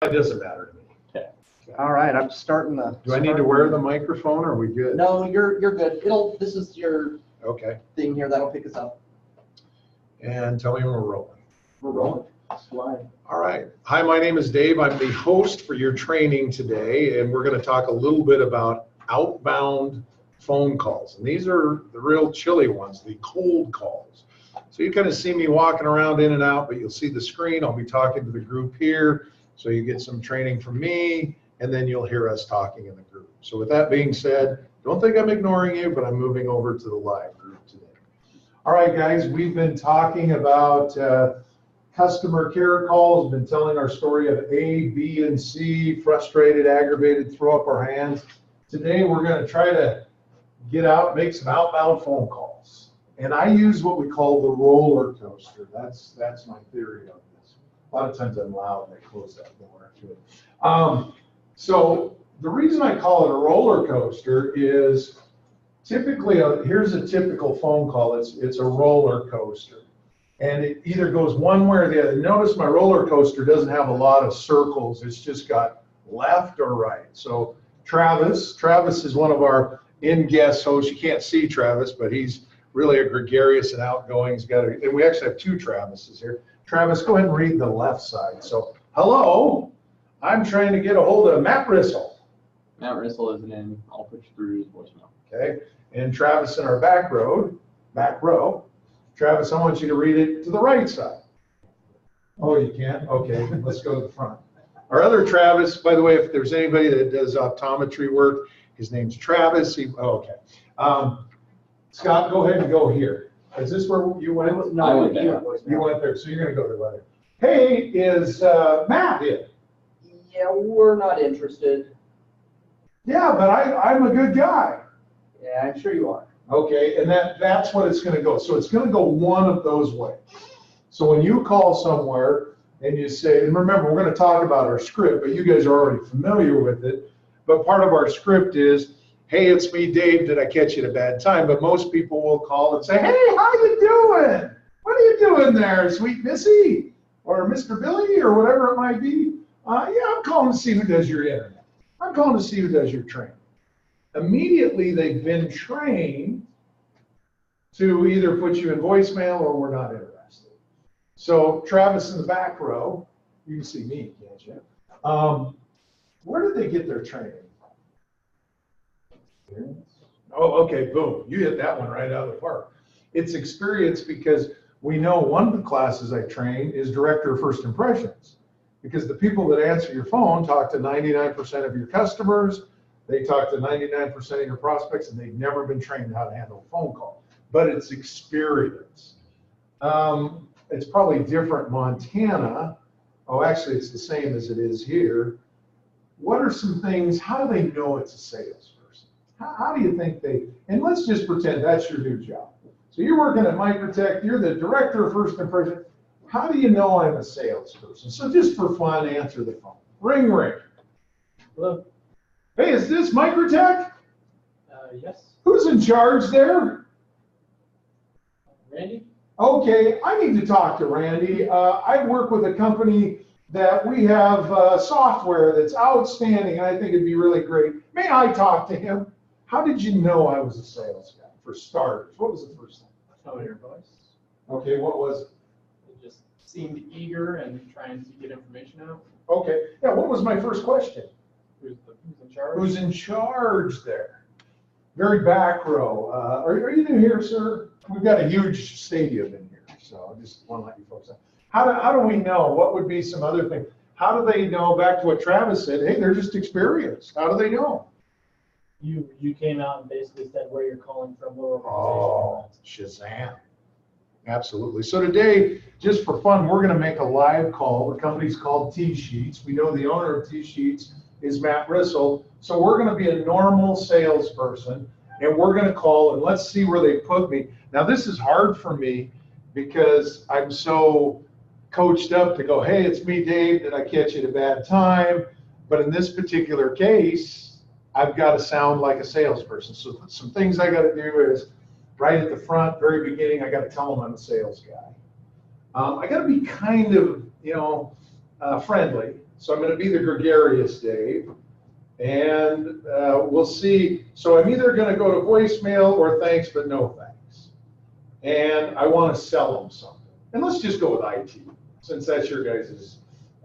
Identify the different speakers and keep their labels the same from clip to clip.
Speaker 1: It doesn't matter to me.
Speaker 2: Okay.
Speaker 3: All right, I'm starting the.
Speaker 1: Do I need to wear the microphone, or are we good?
Speaker 3: No, you're good. This is your
Speaker 1: Okay.
Speaker 3: thing here that'll pick us up.
Speaker 1: And tell me when we're rolling.
Speaker 3: We're rolling. Slide.
Speaker 1: All right. Hi, my name is Dave. I'm the host for your training today, and we're going to talk a little bit about outbound phone calls. And these are the real chilly ones, the cold calls. So you kind of see me walking around in and out, but you'll see the screen. I'll be talking to the group here. So you get some training from me, and then you'll hear us talking in the group. So with that being said, don't think I'm ignoring you, but I'm moving over to the live group today. All right, guys, we've been talking about customer care calls, been telling our story of A, B, and C, frustrated, aggravated, throw up our hands. Today, we're going to try to get out, make some outbound phone calls. And I use what we call the roller coaster. That's my theory of this. A lot of times I'm loud and I close that door. So the reason I call it a roller coaster is typically, here's a typical phone call. It's a roller coaster. And it either goes one way or the other. Notice my roller coaster doesn't have a lot of circles. It's just got left or right. So Travis is one of our in-guest hosts. You can't see Travis, but he's really a gregarious and outgoing. And we actually have two Travises here. Travis, go ahead and read the left side. So, hello, I'm trying to get a hold of Matt Rissell.
Speaker 2: Matt Rissell isn't in. I'll put you through his voicemail.
Speaker 1: Okay, and Travis in our back row. Travis, I want you to read it to the right side. Oh, you can't? Okay, let's go to the front. Our other Travis, by the way, if there's anybody that does optometry work, his name's Travis. Okay. Scott, go ahead and go here. Is this where you went?
Speaker 3: No,
Speaker 2: I went there.
Speaker 1: You went there, so you're going to go to the other. Hey, is Matt in?
Speaker 3: Yeah, we're not interested.
Speaker 1: Yeah, but I'm a good guy.
Speaker 3: Yeah, I'm sure you are.
Speaker 1: Okay, and that's what it's going to go. So it's going to go one of those ways. So when you call somewhere and you say, and remember, we're going to talk about our script, but you guys are already familiar with it. But part of our script is, hey, it's me, Dave. Did I catch you at a bad time? But most people will call and say, hey, how you doing? What are you doing there, sweet Missy? Or Mr. Billy, or whatever it might be. Yeah, I'm calling to see who does your internet. I'm calling to see who does your training. Immediately, they've been trained to either put you in voicemail or we're not interested. So Travis in the back row, you can see me, can't you? Where did they get their training? Oh, okay, boom. You hit that one right out of the park. It's experience because we know one of the classes I train is Director of First Impressions. Because the people that answer your phone talk to 99% of your customers, they talk to 99% of your prospects, and they've never been trained how to handle a phone call. But it's experience. It's probably different in Montana. Oh, actually, it's the same as it is here. What are some things, how do they know it's a salesperson? How do you think and let's just pretend that's your new job. So you're working at Microtech, you're the Director of First Impression. How do you know I'm a salesperson? So just for fun, answer the phone. Ring, ring.
Speaker 2: Hello.
Speaker 1: Hey, is this Microtech?
Speaker 2: Yes.
Speaker 1: Who's in charge there?
Speaker 2: Randy?
Speaker 1: Okay, I need to talk to Randy. I work with a company that we have software that's outstanding, and I think it'd be really great. May I talk to him? How did you know I was a sales guy, for starters? What was the first thing?
Speaker 2: Oh, your voice.
Speaker 1: Okay, what was it?
Speaker 2: It just seemed eager and trying to get information out.
Speaker 1: Okay, yeah, what was my first question?
Speaker 2: Who's in charge?
Speaker 1: Who's in charge there? Very back row. Are you new here, sir? We've got a huge stadium in here, so I just want to let you folks know. How do we know? What would be some other thing? How do they know, back to what Travis said, hey, they're just experienced. How do they know?
Speaker 4: You came out and basically said where you're calling from, what
Speaker 1: Oh,
Speaker 4: organization.
Speaker 1: Shazam. Absolutely. So today, just for fun, we're going to make a live call. The company's called T-Sheets. We know the owner of T-Sheets is Matt Rissell. So we're going to be a normal salesperson, and we're going to call, and let's see where they put me. Now, this is hard for me because I'm so coached up to go, hey, it's me, Dave. Did I catch you at a bad time? But in this particular case, I've got to sound like a salesperson. So some things I got to do is right at the front, very beginning, I got to tell them I'm a sales guy. I got to be kind of, friendly. So I'm going to be the gregarious Dave. And we'll see. So I'm either going to go to voicemail or thanks, but no thanks. And I want to sell them something. And let's just go with IT, since that's your guys's.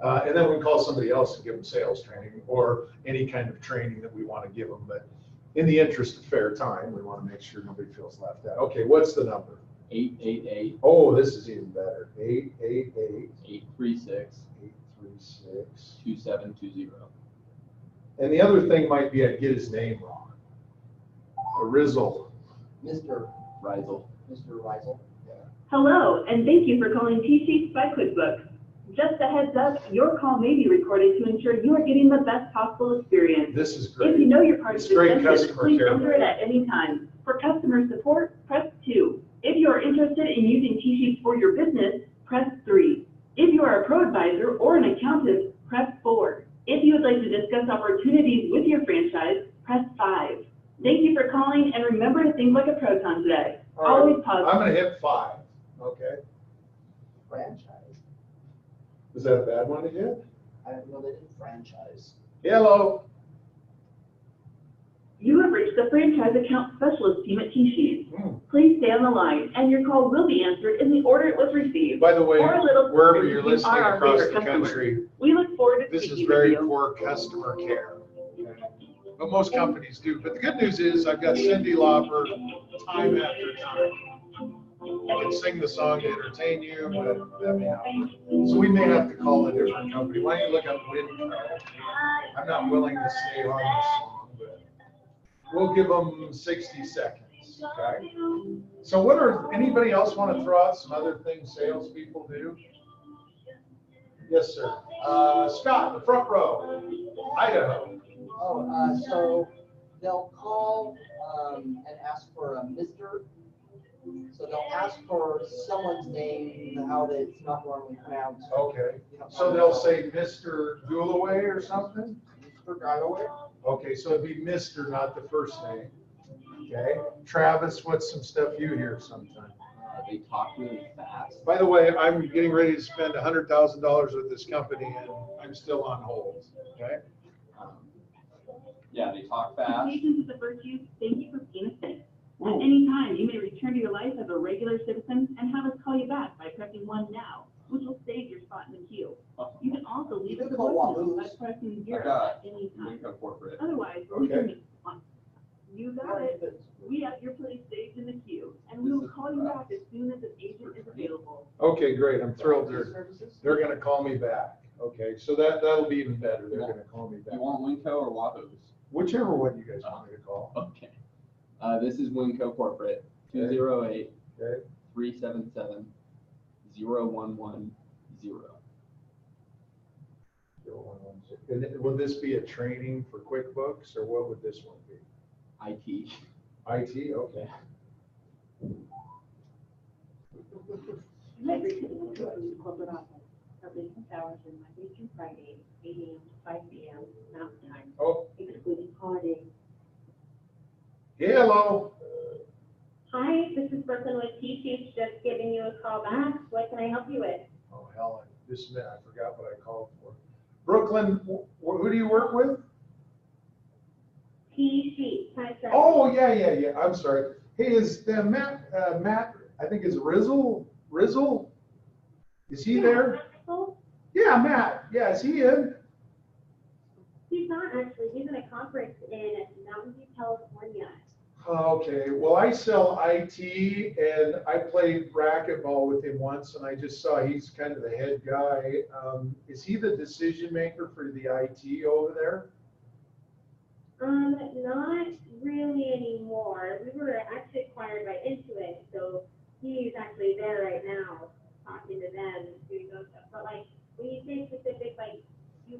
Speaker 1: And then we can call somebody else and give them sales training or any kind of training that we want to give them. But in the interest of fair time, we want to make sure nobody feels left out. Okay, what's the number?
Speaker 5: 888.
Speaker 1: Oh, this is even better. 888.
Speaker 5: 836.
Speaker 1: 836.
Speaker 5: 2720.
Speaker 1: And the other thing might be I'd get his name wrong. Rizzle.
Speaker 3: Mr.
Speaker 5: Rizel.
Speaker 3: Mr. Rizel.
Speaker 6: Hello, and thank you for calling T-Sheets by QuickBooks. Just a heads up, your call may be recorded to ensure you are getting the best possible experience.
Speaker 1: This is
Speaker 6: If you
Speaker 1: great.
Speaker 6: know your party's
Speaker 1: It's great
Speaker 6: extension,
Speaker 1: customer
Speaker 6: please
Speaker 1: care.
Speaker 6: enter it at any time. For customer support, press 2. If you are interested in using T-Sheets for your business, press 3. If you are a pro advisor or an accountant, press 4. If you would like to discuss opportunities with your franchise, press 5. Thank you for calling, and remember to think like a proton today.
Speaker 1: All right.
Speaker 6: Always
Speaker 1: I'm
Speaker 6: positive.
Speaker 1: going to hit 5. Okay.
Speaker 3: Franchise.
Speaker 1: Was that a bad one to hit?
Speaker 3: I didn't know they did franchise.
Speaker 1: Hello.
Speaker 6: You have reached the franchise account specialist team at T-Sheets.
Speaker 1: Hmm.
Speaker 6: Please stay on the line, and your call will be answered in the order it was received.
Speaker 1: By the way,
Speaker 6: Or a little
Speaker 1: wherever
Speaker 6: something,
Speaker 1: you're
Speaker 6: you
Speaker 1: listening
Speaker 6: are our
Speaker 1: across
Speaker 6: favorite
Speaker 1: the
Speaker 6: customer.
Speaker 1: country,
Speaker 6: We look forward to
Speaker 1: this
Speaker 6: speaking
Speaker 1: is
Speaker 6: with
Speaker 1: very
Speaker 6: you.
Speaker 1: poor customer care. But most companies do. But the good news is I've got Cyndi Lauper time after time. I can sing the song to entertain you, but that may not work. So we may have to call a different company. Why don't you look up Winco? I'm not willing to stay on this song, but we'll give them 60 seconds, okay? So what are, anybody else want to throw out some other things salespeople do? Yes, sir. Scott, the front row, Idaho.
Speaker 3: Oh, so they'll call and ask for a Mr. So they'll ask for someone's name, how it's not normally pronounced.
Speaker 1: Okay.
Speaker 3: You know,
Speaker 1: So they'll say Mr. Gulaway or something?
Speaker 3: Mr. Galloway.
Speaker 1: Okay, so it'd be Mr., not the first name. Okay. Travis, what's some stuff you hear sometimes?
Speaker 5: They talk really fast.
Speaker 1: By the way, I'm getting ready to spend $100,000 with this company and I'm still on hold, okay?
Speaker 5: Yeah, they talk fast.
Speaker 6: Patience is the virtue. Thank you for being a saint. At any time, you may return to your life as a regular citizen and have us call you back by pressing 1 now, which will save your spot in the queue. You can also leave
Speaker 3: You
Speaker 6: us a
Speaker 3: can call
Speaker 6: voicemail by
Speaker 3: Wahoos.
Speaker 6: pressing
Speaker 5: I
Speaker 6: 0
Speaker 5: got
Speaker 6: at any time.
Speaker 5: Winco Corporate.
Speaker 6: Otherwise,
Speaker 1: Okay.
Speaker 6: You got it. We have your place saved in the queue, and we will call you back as soon as an agent is available.
Speaker 1: Okay, great. I'm thrilled
Speaker 3: Services?
Speaker 1: they're gonna call me back. Okay, so that'll be even better. They're gonna call me back.
Speaker 5: You want Winco or Wahoos?
Speaker 1: Whichever one you guys want me to call.
Speaker 5: Okay. This is Winco Corporate, 208
Speaker 1: Okay.
Speaker 5: 377 0110.
Speaker 1: And will this be a training for QuickBooks or what would this one be?
Speaker 5: IT.
Speaker 1: IT, okay.
Speaker 6: Hi, Richard. Welcome to corporate office. Our business hours are Monday through Friday, 8 a.m. to 5 p.m. Mountain Time,
Speaker 1: Oh,
Speaker 6: excluding holidays.
Speaker 1: hello.
Speaker 7: Hi, this is Brooklyn with T-Sheets, just giving you a call back. What can I help you with?
Speaker 1: Oh, Helen, just a minute, I forgot what I called for. Brooklyn, who do you work with?
Speaker 7: T-Sheets, hi, sir.
Speaker 1: Oh, yeah. I'm sorry. Hey, is Matt, I think is Rizzle? Is he there? Yeah, Matt. Yeah, is he in?
Speaker 7: He's not actually, he's in a conference in Mountain View, California.
Speaker 1: Okay, well, I sell IT and I played racquetball with him once and I just saw he's kind of the head guy. Is he the decision maker for the IT over there?
Speaker 7: Not really anymore. We were actually acquired by Intuit, so he's actually there right now, talking to them and doing those stuff. But like, when you say specific, like, you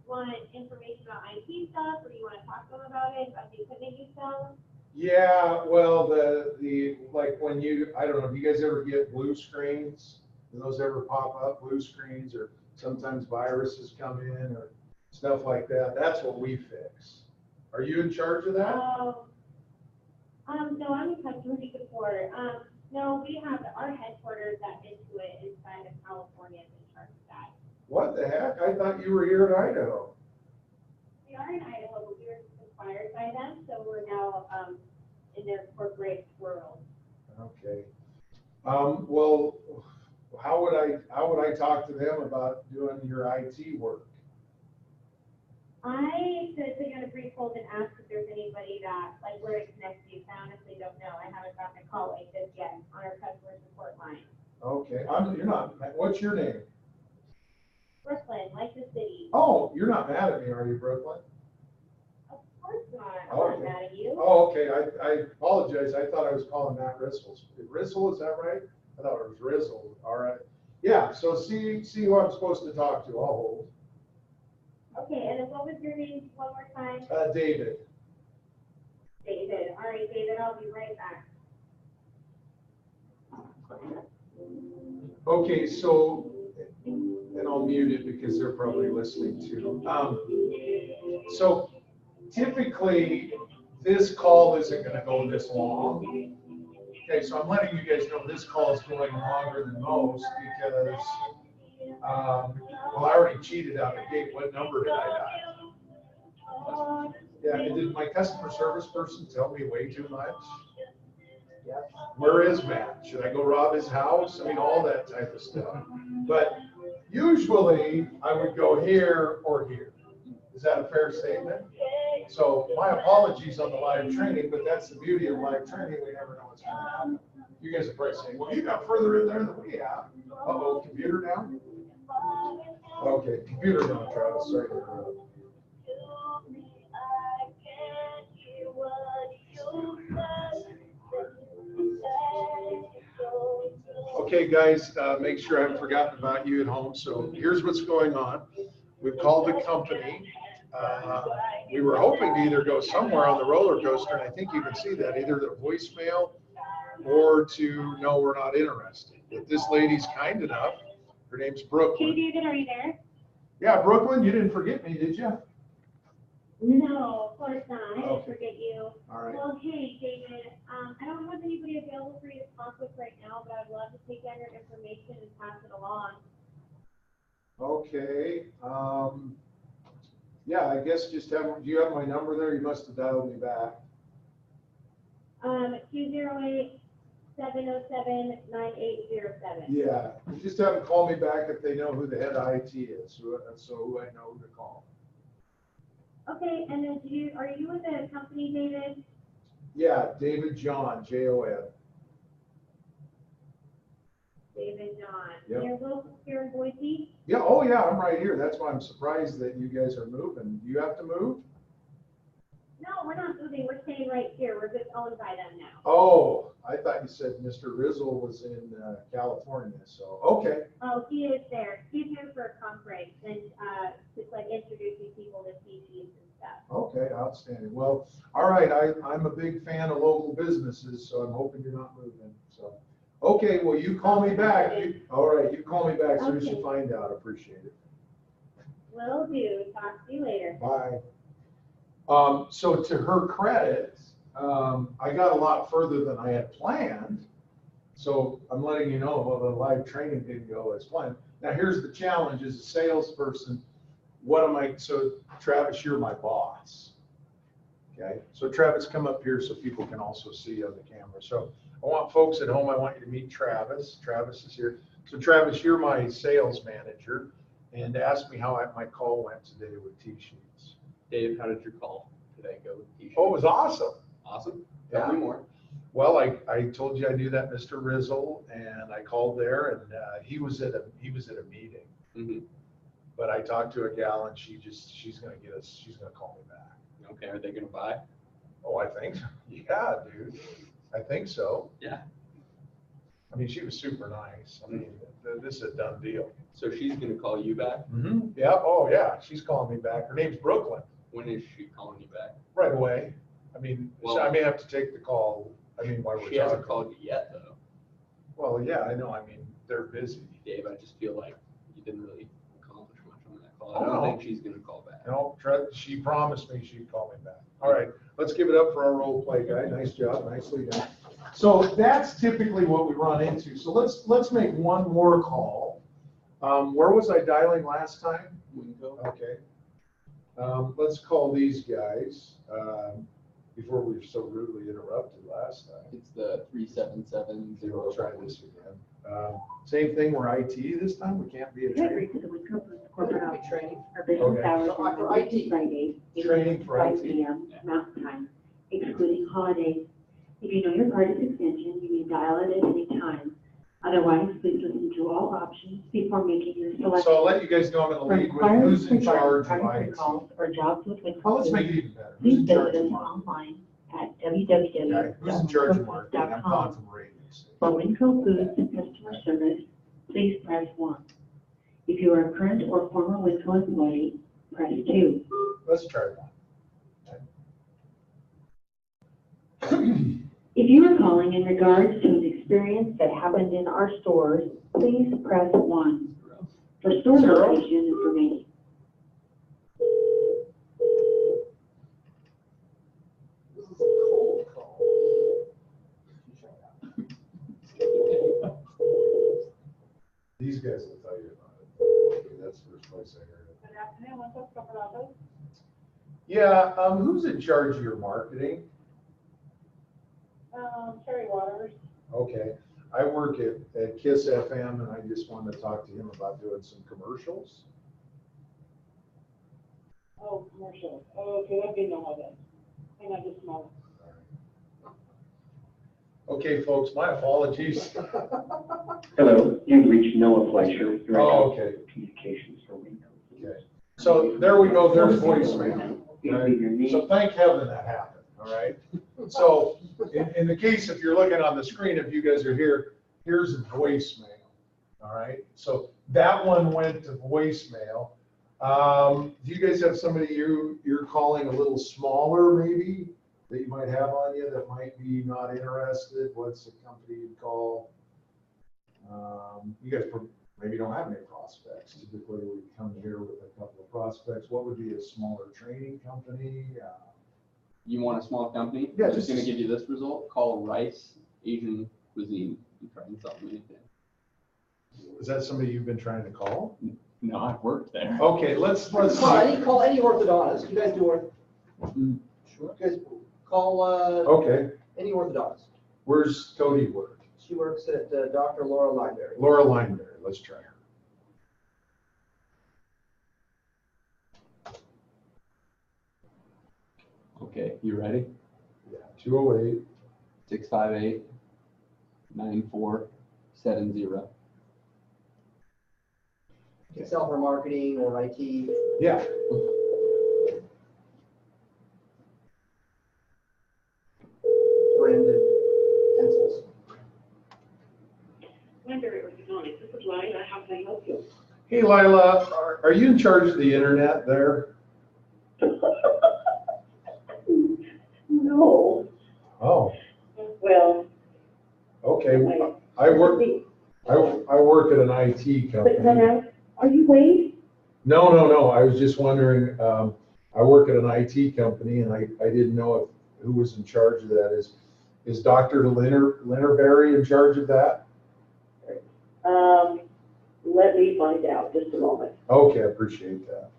Speaker 7: want information about IT stuff, or you want to talk to them about it, about the equipment you sell?
Speaker 1: Yeah, well, the like when I don't know, do you guys ever get blue screens? Do those ever pop up, blue screens, or sometimes viruses come in or stuff like that? That's what we fix. Are you in charge of that?
Speaker 7: No, I'm in customer support. No, we have our headquarters at Intuit inside of California is in charge of that.
Speaker 1: What the heck? I thought you were here in Idaho.
Speaker 7: We are in Idaho, but we were inspired by them, so we're now, in their corporate world.
Speaker 1: Okay. Well, how would I talk to them about doing your IT work?
Speaker 7: I could put you on a brief hold and ask if there's anybody that, like, where it connects to you. I honestly don't know. I haven't gotten a call like this yet on our customer support line.
Speaker 1: Okay, you're not, what's your name?
Speaker 7: Brooklyn, like the city.
Speaker 1: Oh, you're not mad at me, are you, Brooklyn?
Speaker 7: Of course not. I'm
Speaker 1: Okay.
Speaker 7: not mad at you.
Speaker 1: Oh, okay, I apologize, I thought I was calling Matt Rissel. Rissel, is that right? I thought it was Rizzle, all right. Yeah, so see who I'm supposed to talk to, I'll hold.
Speaker 7: Okay, and then what was your name one more time?
Speaker 1: David.
Speaker 7: David. All right, David, I'll be right back.
Speaker 1: Okay, so, and I'll mute it because they're probably listening too. So typically, this call isn't gonna go this long. Okay, so I'm letting you guys know this call is going longer than most because, well, I already cheated out of the gate. What number did I dial? Yeah, and did my customer service person tell me way too much?
Speaker 3: Yes.
Speaker 1: Where is Matt? Should I go rob his house? I mean, all that type of stuff. But usually I would go here or here. Is that a fair statement? So my apologies on the live training, but that's the beauty of live training. We never know what's going to happen. You guys are probably saying, well, you got further in there than we have. Uh-oh, computer down? Okay, computer down, Travis. Sorry to interrupt. Okay, guys, make sure I haven't forgotten about you at home. So here's what's going on. We've called the company. We were hoping to either go somewhere on the roller coaster, and I think you can see that, either the voicemail or to no, we're not interested. But this lady's kind enough. Her name's
Speaker 7: Hey,
Speaker 1: Brooklyn.
Speaker 7: David, are you there?
Speaker 1: Yeah, Brooklyn, you didn't forget me, did you?
Speaker 7: No, of course not. I didn't
Speaker 1: Okay.
Speaker 7: forget you.
Speaker 1: All right.
Speaker 7: Well, hey, David, I don't have anybody available for you to talk with right now, but I'd love to take down your information and pass it along.
Speaker 1: Okay. Yeah, I guess just do you have my number there? You must have dialed me back.
Speaker 7: 208-707-9807.
Speaker 1: Yeah, you just have them call me back if they know who the head of IT is, so who I know who to call.
Speaker 7: Okay, and then are you with the company, David?
Speaker 1: Yeah, David John, Jon.
Speaker 7: David John.
Speaker 1: Yep.
Speaker 7: You're local here in Boise?
Speaker 1: Yeah, oh yeah, I'm right here. That's why I'm surprised that you guys are moving. You have to move?
Speaker 7: No, we're not moving. We're staying right here. We're just owned by them now.
Speaker 1: Oh, I thought you said Mr. Rizzle was in California, so, okay.
Speaker 7: Oh, he is there. He's here for a conference and just like introducing people to species and stuff.
Speaker 1: Okay, outstanding. Well, all right, I'm a big fan of local businesses, so I'm hoping you're not moving, so. Okay, well, you call me back. All right, you call me back as soon as you
Speaker 7: Okay.
Speaker 1: find out. Appreciate it.
Speaker 7: Will do. Talk to you later.
Speaker 1: Bye. So to her credit, I got a lot further than I had planned. So I'm letting you know, well, the live training didn't go as planned. Now here's the challenge as a salesperson. So Travis, you're my boss. Okay, so Travis, come up here so people can also see you on the camera. So I want folks at home, I want you to meet Travis. Travis is here. So Travis, you're my sales manager, and ask me how my call went today with T-Sheets.
Speaker 5: Dave, how did your call today go with T-shirt?
Speaker 1: Oh, it was awesome.
Speaker 5: Awesome.
Speaker 1: Yeah.
Speaker 5: Tell me more.
Speaker 1: Well, I told you I knew that Mr. Rizzle, and I called there, and he was at a meeting.
Speaker 5: Mm-hmm.
Speaker 1: But I talked to a gal, and she's gonna call me back.
Speaker 5: Okay, are they gonna buy?
Speaker 1: Oh, I think so. Yeah, dude. I think so.
Speaker 5: Yeah.
Speaker 1: I mean, she was super nice. I mean, this is a done deal.
Speaker 5: So she's gonna call you back?
Speaker 1: Mm-hmm. Yeah. Oh, yeah. She's calling me back. Her name's Brooklyn.
Speaker 5: When is she calling you back?
Speaker 1: Right away. I mean,
Speaker 5: Well,
Speaker 1: I may have to take the call. I mean, while we're
Speaker 5: She hasn't
Speaker 1: talking.
Speaker 5: called you yet, though.
Speaker 1: Well, yeah, I know. I mean, they're busy.
Speaker 5: Dave, I just feel like you didn't really accomplish much on that call.
Speaker 1: Oh,
Speaker 5: I don't
Speaker 1: no.
Speaker 5: think she's gonna call back.
Speaker 1: No, she promised me she'd call me back. All right, let's give it up for our role play guy. Nice job, nicely done. So that's typically what we run into. So let's make one more call. Where was I dialing last time?
Speaker 5: Winco.
Speaker 1: Okay. Let's call these guys, before we were so rudely interrupted last time.
Speaker 5: It's the 3770.
Speaker 1: We'll try this again. Same thing, we're IT this time, we can't be a
Speaker 6: Agree
Speaker 1: training.
Speaker 6: to the Winco corporate office.
Speaker 3: Training.
Speaker 6: Our business
Speaker 1: Okay.
Speaker 6: hours
Speaker 3: So,
Speaker 6: are
Speaker 3: for
Speaker 6: Monday
Speaker 3: IT.
Speaker 6: to Friday, 8
Speaker 1: Training
Speaker 6: a.m. to
Speaker 1: for
Speaker 6: 5
Speaker 1: IT.
Speaker 6: p.m. Mountain Time, excluding holidays. If you know your party's extension, you may dial it at any time. Otherwise, please listen to all options before making your selection.
Speaker 1: So I'll let you guys know I'm gonna
Speaker 6: For
Speaker 1: lead with
Speaker 6: inquiries
Speaker 1: who's in
Speaker 6: regarding
Speaker 1: charge of
Speaker 6: private
Speaker 1: IT.
Speaker 6: calls or jobs with Winco
Speaker 1: Oh, let's
Speaker 6: Foods,
Speaker 1: make it even better. Who's
Speaker 6: please
Speaker 1: in charge
Speaker 6: visit
Speaker 1: of
Speaker 6: us
Speaker 1: marketing?
Speaker 6: online at
Speaker 1: Okay, who's in charge of marketing? I'm
Speaker 6: www.wincofoods.com.
Speaker 1: contemplating this.
Speaker 6: For Winco Foods and customer service, please press 1. If you are a current or former Winco employee, press 2.
Speaker 1: Let's try
Speaker 6: If you are calling in regards to an experience that happened in our stores, please press 1. For store
Speaker 1: Zero.
Speaker 6: location information.
Speaker 3: This is a cold call.
Speaker 1: These guys will tell you about it. Okay, that's the first place I heard it.
Speaker 6: Good afternoon, what's up, Colorado?
Speaker 1: Yeah, who's in charge of your marketing?
Speaker 6: Terry Waters.
Speaker 1: Okay, I work at KISS FM and I just wanted to talk to him about doing some commercials.
Speaker 6: Oh, commercial. Oh, okay, let me know how that. Hang on just a moment.
Speaker 1: Okay, folks, my apologies.
Speaker 8: Hello, you've reached Noah Fleischer, Director
Speaker 1: Oh,
Speaker 8: of
Speaker 1: okay,
Speaker 8: Communications for Winco.
Speaker 1: okay. So there we go, there's voicemail.
Speaker 8: It'll be your name.
Speaker 1: So thank heaven that happened, all right? So in the case, if you're looking on the screen, if you guys are here, here's a voicemail, all right? So that one went to voicemail. Do you guys have somebody you're calling a little smaller maybe that you might have on you that might be not interested? What's the company you'd call? You guys maybe don't have any prospects. Typically we come here with a couple of prospects. What would be a smaller training company?
Speaker 5: You want a small company?
Speaker 1: Yeah,
Speaker 5: I'm just
Speaker 1: just-
Speaker 5: gonna give you this result. Call Rice Asian Cuisine and try and sell them anything.
Speaker 1: Is that somebody you've been trying to call?
Speaker 5: No, I've worked there.
Speaker 1: Okay, let's
Speaker 3: Call any orthodontist. You guys do Sure. You guys call,
Speaker 1: Okay,
Speaker 3: any orthodontist.
Speaker 1: where's Cody work?
Speaker 3: She works at Dr. Laura Library.
Speaker 1: Laura Lineberry, let's try her.
Speaker 5: Okay, you ready?
Speaker 1: Yeah, 208.
Speaker 5: 658-9470.
Speaker 3: You can sell her marketing or IT.
Speaker 1: Yeah.
Speaker 3: Branded pencils.
Speaker 6: Library Orthodontics, this is Lila, how can I help you?
Speaker 1: Hey, Lila, are you in charge of the internet there?
Speaker 6: No,
Speaker 1: Oh,
Speaker 6: well.
Speaker 1: okay. I work at an IT company.
Speaker 6: Are you Wade?
Speaker 1: No. I was just wondering, I work at an IT company and I didn't know who was in charge of that. Is Dr. Linerberry in charge of that?
Speaker 6: Let me find out, just a moment.
Speaker 1: Okay, I appreciate that.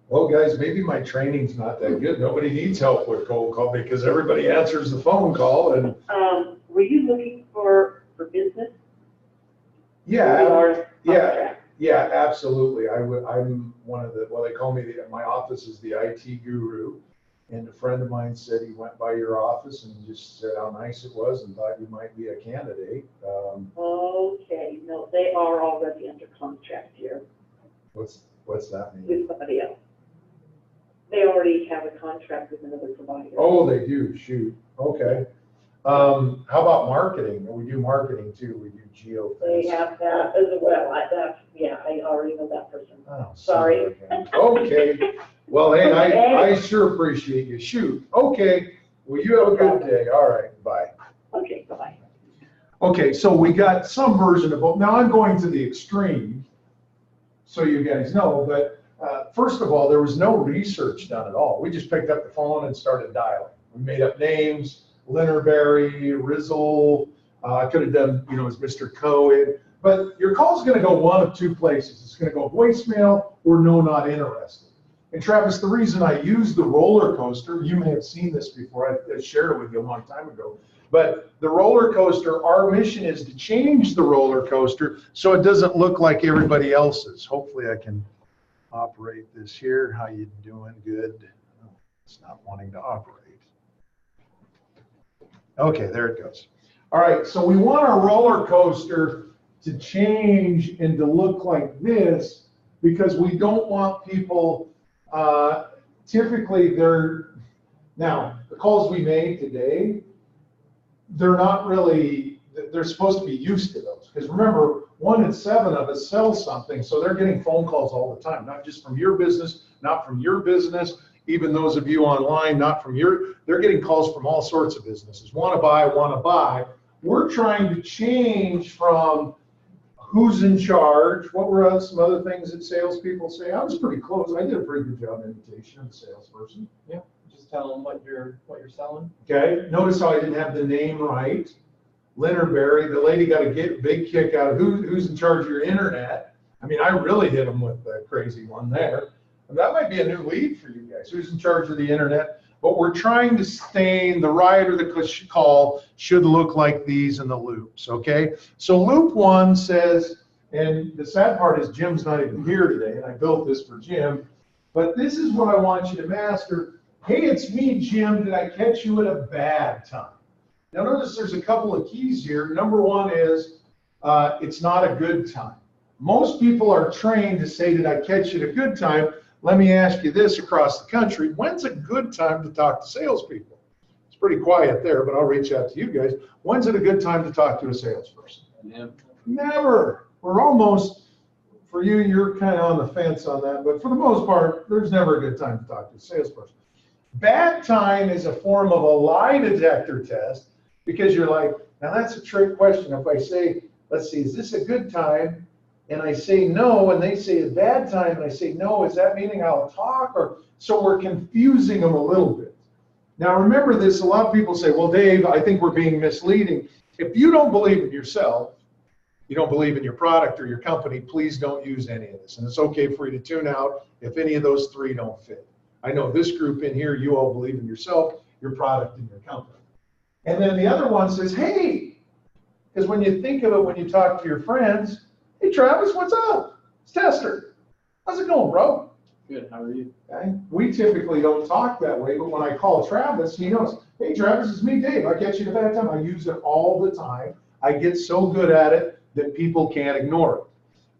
Speaker 1: Well, guys, maybe my training's not that good. Nobody needs help with cold call because everybody answers the phone call and
Speaker 6: Were you looking for business?
Speaker 1: yeah,
Speaker 6: Or
Speaker 1: yeah, yeah, absolutely. I'm one of well, they call me, my office is the IT guru. And a friend of mine said he went by your office and just said how nice it was and thought you might be a candidate.
Speaker 6: Okay, no, they are already under contract here
Speaker 1: What's that mean?
Speaker 6: with somebody else. They already have a contract with another provider.
Speaker 1: Oh, they do, shoot, okay. How about marketing? We do marketing too, we do geo.
Speaker 6: They have that as well. I already know that person.
Speaker 1: Oh,
Speaker 6: Sorry.
Speaker 1: Okay, well, hey, I sure appreciate you, shoot, okay, well, you have a good day, all right, bye.
Speaker 6: Okay, bye-bye.
Speaker 1: Okay, so we got some version of both. Now I'm going to the extreme, so you guys know, but first of all, there was no research done at all. We just picked up the phone and started dialing. We made up names, Linerberry, Rizzle, I could have done, as Mr. Cohen. But your call's going to go one of two places. It's going to go voicemail or no, not interested. And Travis, the reason I use the roller coaster, you may have seen this before, I shared it with you a long time ago, but the roller coaster, our mission is to change the roller coaster so it doesn't look like everybody else's. Hopefully I can operate this here. How you doing? Good. Oh, it's not wanting to operate. Okay, there it goes. All right, so we want our roller coaster to change and to look like this because we don't want people, typically now the calls we made today, they're not really, they're supposed to be used to those. Because remember, 1 in 7 of us sell something, so they're getting phone calls all the time, not just from your business, not from your business, even those of you online, not from they're getting calls from all sorts of businesses. Want to buy. We're trying to change from who's in charge. What were some other things that salespeople say? I was pretty close. I did a pretty good job imitation of a salesperson.
Speaker 2: Yeah, just tell them what you're selling.
Speaker 1: Okay, notice how I didn't have the name right. Leonard Berry, the lady got a big kick out of who's in charge of your internet. I mean, I really hit them with the crazy one there. And that might be a new lead for you guys. Who's in charge of the internet? But we're trying to stain the right or the call should look like these in the loops, okay? So loop 1 says, and the sad part is Jim's not even here today, and I built this for Jim, but this is what I want you to master. Hey, it's me, Jim. Did I catch you at a bad time? Now notice there's a couple of keys here. Number 1 is it's not a good time. Most people are trained to say, did I catch you at a good time? Let me ask you this across the country. When's a good time to talk to salespeople? It's pretty quiet there, but I'll reach out to you guys. When's it a good time to talk to a salesperson? Never. We're almost, for you, you're kind of on the fence on that, but for the most part, there's never a good time to talk to a salesperson. Bad time is a form of a lie detector test because you're like, now that's a trick question. If I say, let's see, is this a good time? And I say no, and they say a bad time, and I say no, is that meaning I'll talk? Or so we're confusing them a little bit. Now remember this, a lot of people say, well, Dave, I think we're being misleading. If you don't believe in yourself, you don't believe in your product or your company, please don't use any of this. And it's okay for you to tune out if any of those 3 don't fit. I know this group in here, you all believe in yourself, your product, and your company. And then the other one says, hey, because when you think of it, when you talk to your friends, hey, Travis, what's up? It's Tester. How's it going, bro?
Speaker 2: Good, how are you?
Speaker 1: Okay. We typically don't talk that way, but when I call Travis, he knows, hey, Travis, it's me, Dave. I catch you at a bad time. I use it all the time. I get so good at it that people can't ignore it.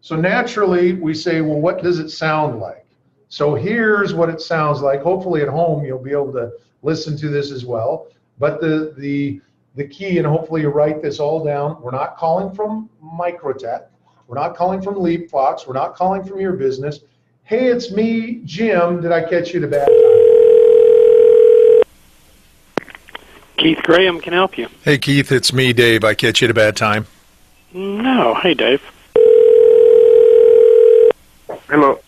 Speaker 1: So naturally, we say, well, what does it sound like? So here's what it sounds like. Hopefully at home, you'll be able to listen to this as well. But the key, and hopefully you write this all down, we're not calling from Microtech. We're not calling from LeapFox. We're not calling from your business. Hey, it's me, Jim. Did I catch you at a bad time?
Speaker 9: Keith Graham can help you.
Speaker 1: Hey, Keith, it's me, Dave. I catch you at a bad time?
Speaker 9: No. Hey, Dave.
Speaker 8: Hello.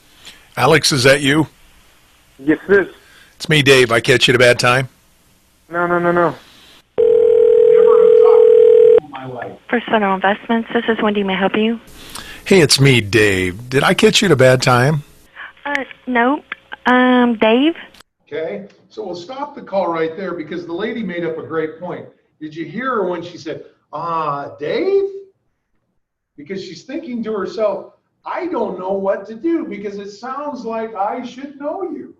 Speaker 1: Alex, is that you?
Speaker 8: Yes, it is.
Speaker 1: It's me, Dave. I catch you at a bad time?
Speaker 8: No.
Speaker 10: First Federal Investments, this is Wendy. May I help you?
Speaker 1: Hey, it's me, Dave. Did I catch you at a bad time?
Speaker 10: No. Dave?
Speaker 1: Okay, so we'll stop the call right there because the lady made up a great point. Did you hear her when she said, Dave? Because she's thinking to herself, I don't know what to do because it sounds like I should know you.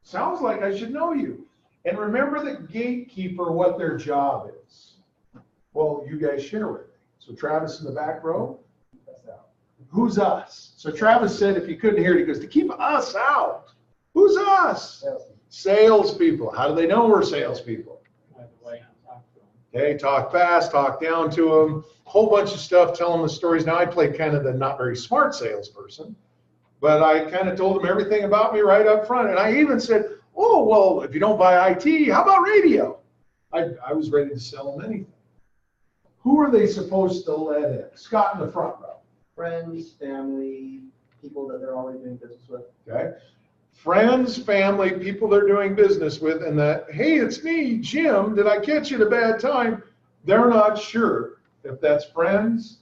Speaker 1: Sounds like I should know you. And remember the gatekeeper, what their job is. Well, you guys share with me. So Travis in the back row, who's us? So Travis said, if you couldn't hear it, he goes, to keep us out. Who's us? Salespeople. How do they know we're salespeople? Okay, talk fast, talk down to them, whole bunch of stuff, tell them the stories. Now I played kind of the not very smart salesperson, but I kind of told them everything about me right up front. And I even said, oh, well, if you don't buy IT, how about radio? I was ready to sell them anything. Who are they supposed to let in? Scott in the front row.
Speaker 3: Friends, family, people that they're already doing business with.
Speaker 1: Okay. Friends, family, people they're doing business with, and that, hey, it's me, Jim. Did I catch you at a bad time? They're not sure. if that's friends,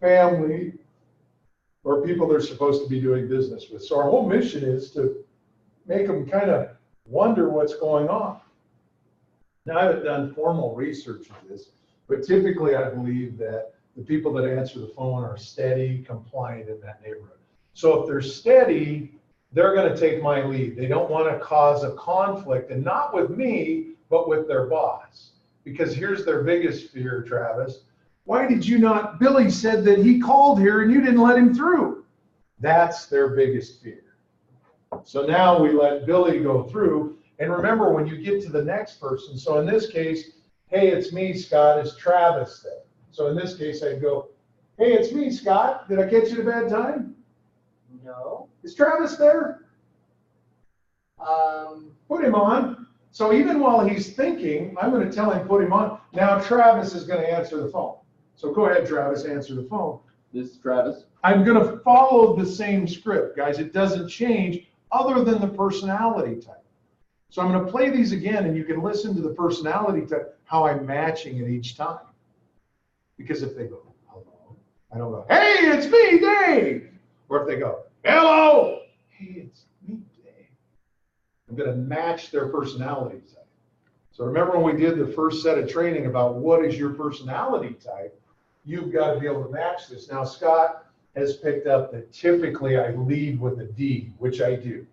Speaker 1: family, or people they're supposed to be doing business with. So our whole mission is to make them kind of wonder what's going on. Now, I haven't done formal research of this, but typically I believe that the people that answer the phone are steady, compliant in that neighborhood. So if they're steady, they're going to take my lead. They don't want to cause a conflict, and not with me, but with their boss. Because here's their biggest fear, Travis. Why did you not? Billy said that he called here and you didn't let him through. That's their biggest fear. So now we let Billy go through. And remember, when you get to the next person, so in this case, hey, it's me, Scott, is Travis there? So in this case, I'd go, hey, it's me, Scott. Did I catch you at a bad time?
Speaker 3: No.
Speaker 1: Is Travis there? Put him on. So even while he's thinking, I'm going to tell him put him on. Now Travis is going to answer the phone. So go ahead, Travis, answer the phone.
Speaker 5: This is Travis.
Speaker 1: I'm going to follow the same script, guys. It doesn't change other than the personality type. So I'm going to play these again, and you can listen to the personality type, how I'm matching it each time. Because if they go, hello, I don't go, hey, it's me, Dave. Or if they go, hello, hey, it's me, Dave. I'm going to match their personality type. So remember when we did the first set of training about what is your personality type, you've got to be able to match this. Now, Scott has picked up that typically I lead with a D, which I do.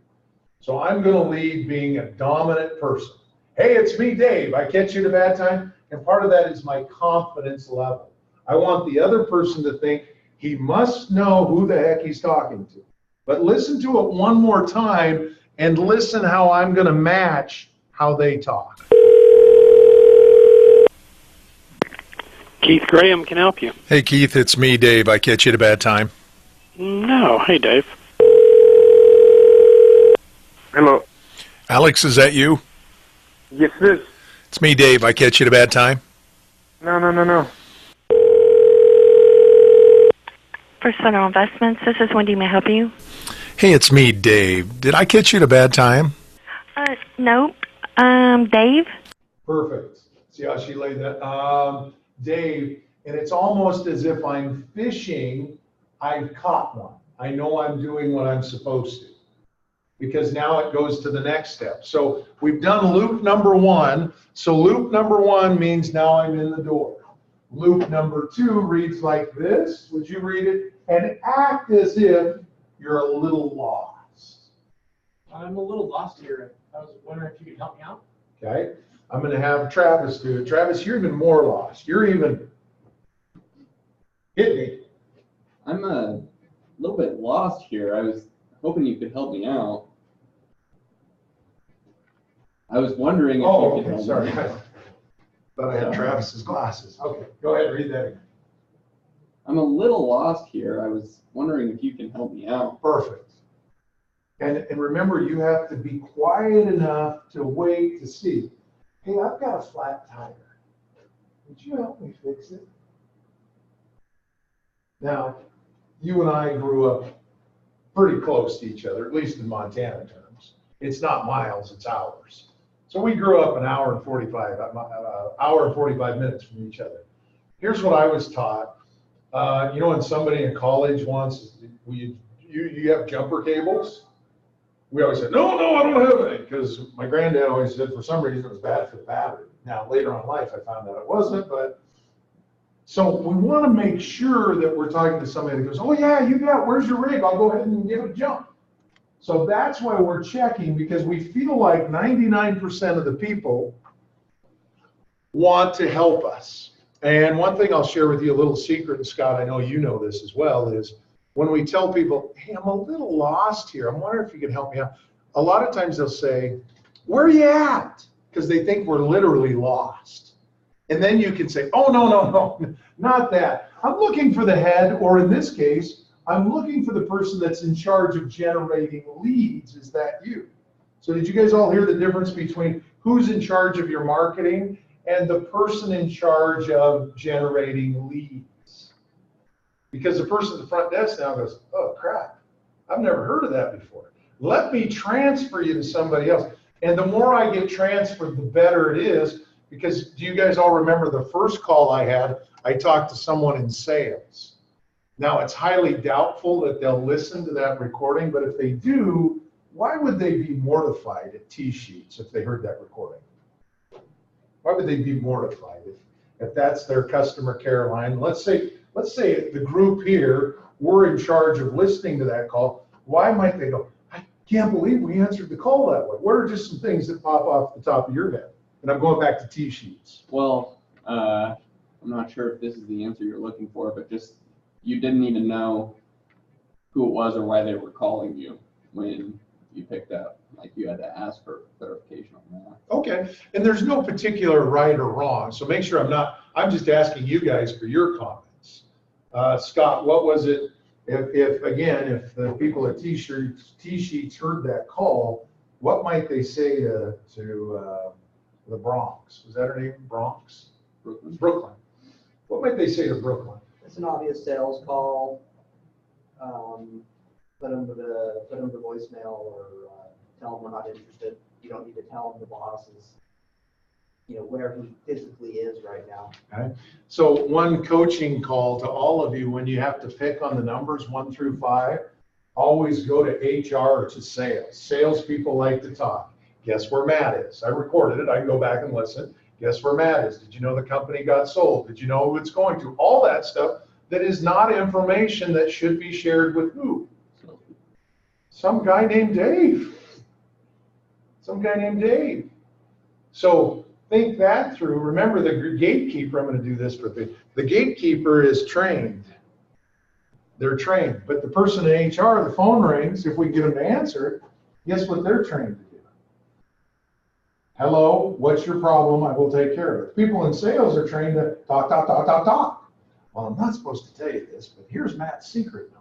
Speaker 1: So I'm going to lead being a dominant person. Hey, it's me, Dave. I catch you at a bad time. And part of that is my confidence level. I want the other person to think he must know who the heck he's talking to. But listen to it one more time and listen how I'm going to match how they talk.
Speaker 9: Keith Graham can help you.
Speaker 1: Hey, Keith, it's me, Dave. I catch you at a bad time?
Speaker 9: No. Hey, Dave.
Speaker 11: Hello.
Speaker 1: Alex, is that you?
Speaker 11: Yes, it is.
Speaker 1: It's me, Dave. I catch you at a bad time?
Speaker 11: No.
Speaker 10: First Federal Investments, this is Wendy. May I help you?
Speaker 1: Hey, it's me, Dave. Did I catch you at a bad time?
Speaker 10: No. Dave?
Speaker 1: Perfect. See how she laid that? Dave, and it's almost as if I'm fishing, I've caught one. I know I'm doing what I'm supposed to. Because now it goes to the next step. So we've done loop number one. So loop number one means now I'm in the door. Loop number two reads like this. Would you read it? And act as if you're a little lost.
Speaker 2: I'm a little lost here. I was wondering if you could help me out.
Speaker 1: Okay. I'm going to have Travis do it. Travis, you're even more lost. You're even, hit me.
Speaker 5: I'm a little bit lost here. I was hoping you could help me out. I was wondering if you could help
Speaker 1: sorry.
Speaker 5: me out.
Speaker 1: Thought I had Travis's glasses. Okay, go ahead, read that again.
Speaker 5: I'm a little lost here. I was wondering if you can help me out.
Speaker 1: Perfect. And remember, you have to be quiet enough to wait to see. Hey, I've got a flat tire. Would you help me fix it? Now, you and I grew up pretty close to each other, at least in Montana terms. It's not miles, it's hours. So we grew up an hour and 45 minutes from each other. Here's what I was taught. When somebody in college wants, you have jumper cables? We always said, no, I don't have any, because my granddad always said for some reason it was bad for the battery. Now, later on in life, I found out it wasn't, but so we want to make sure that we're talking to somebody that goes, oh yeah, you got, where's your rig? I'll go ahead and give it a jump. So that's why we're checking, because we feel like 99% of the people want to help us. And one thing I'll share with you, a little secret, and Scott, I know you know this as well, is when we tell people, hey, I'm a little lost here. I'm wondering if you could help me out. A lot of times they'll say, where are you at? Because they think we're literally lost. And then you can say, oh, no, not that. I'm looking for the head, or in this case, I'm looking for the person that's in charge of generating leads. Is that you? So did you guys all hear the difference between who's in charge of your marketing and the person in charge of generating leads? Because the person at the front desk now goes, oh crap, I've never heard of that before. Let me transfer you to somebody else. And the more I get transferred, the better it is, Because do you guys all remember the first call I had? I talked to someone in sales. Now, it's highly doubtful that they'll listen to that recording, but if they do, why would they be mortified at T-Sheets if they heard that recording? Why would they be mortified if that's their customer care line? Let's say the group here, we're in charge of listening to that call. Why might they go, I can't believe we answered the call that way? What are just some things that pop off the top of your head? And I'm going back to T-Sheets.
Speaker 5: Well, I'm not sure if this is the answer you're looking for, but just you didn't even know who it was or why they were calling you when you picked up. Like you had to ask for clarification on that.
Speaker 1: Okay, and there's no particular right or wrong, so make sure I'm just asking you guys for your comments. Scott, what was it, if the people at T-Sheets heard that call, what might they say to the Bronx? Was that her name, Bronx? Brooklyn. What might they say to Brooklyn?
Speaker 3: It's an obvious sales call. Put them to voicemail or tell them we're not interested. You don't need to tell them the boss is, where he physically is right now.
Speaker 1: Okay. So one coaching call to all of you, when you have to pick on the numbers 1 through 5, always go to HR or to sales. Salespeople like to talk. Guess where Matt is? I recorded it. I can go back and listen. Guess where Matt is? Did you know the company got sold? Did you know who it's going to? All that stuff that is not information that should be shared with who? Some guy named Dave. Some guy named Dave. So think that through. Remember the gatekeeper, I'm going to do this for the gatekeeper is trained. They're trained. But the person in HR, the phone rings, if we get them to answer it, guess what they're trained to do? Hello, what's your problem? I will take care of it. People in sales are trained to talk. Well, I'm not supposed to tell you this, but here's Matt's secret number.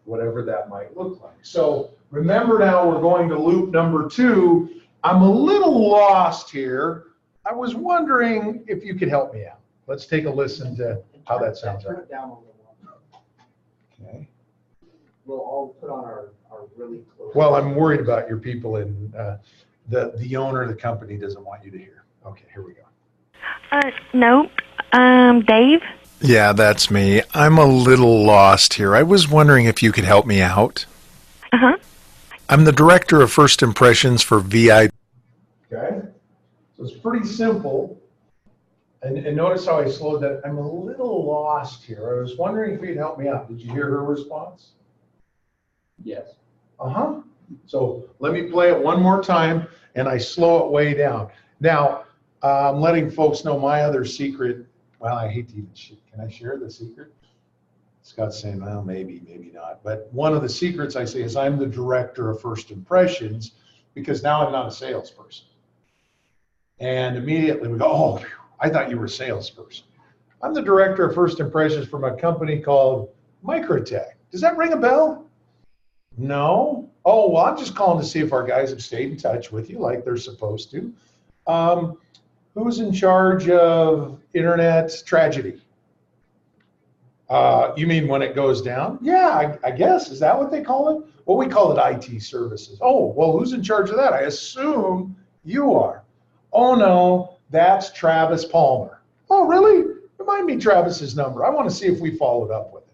Speaker 1: Whatever that might look like. So remember now we're going to loop number 2. I'm a little lost here. I was wondering if you could help me out. Let's take a listen to how that sounds.
Speaker 3: Turn it down a little.
Speaker 1: Okay.
Speaker 3: We'll all put on our really close.
Speaker 1: Well, I'm worried about your people in the owner of the company doesn't want you to hear. Okay, here we go.
Speaker 10: No. Dave?
Speaker 1: Yeah, that's me. I'm a little lost here. I was wondering if you could help me out.
Speaker 10: Uh-huh.
Speaker 1: I'm the director of first impressions for VI. Okay, so it's pretty simple. And notice how I slowed that. I'm a little lost here. I was wondering if you'd help me out. Did you hear her response?
Speaker 5: Yes.
Speaker 1: Uh-huh. So let me play it one more time, and I slow it way down. Now, I'm letting folks know my other secret. Well, I hate to even can I share the secret? Scott's saying, well, maybe, maybe not. But one of the secrets I say is I'm the director of first impressions because now I'm not a salesperson. And immediately we go, oh, I thought you were a salesperson. I'm the director of first impressions from a company called Microtech. Does that ring a bell? No. Oh, well, I'm just calling to see if our guys have stayed in touch with you like they're supposed to. Who's in charge of internet tragedy? You mean when it goes down? Yeah, I guess. Is that what they call it? Well, we call it IT services. Oh, well, who's in charge of that? I assume you are. Oh, no, that's Travis Palmer. Oh, really? Remind me Travis's number. I want to see if we followed up with it.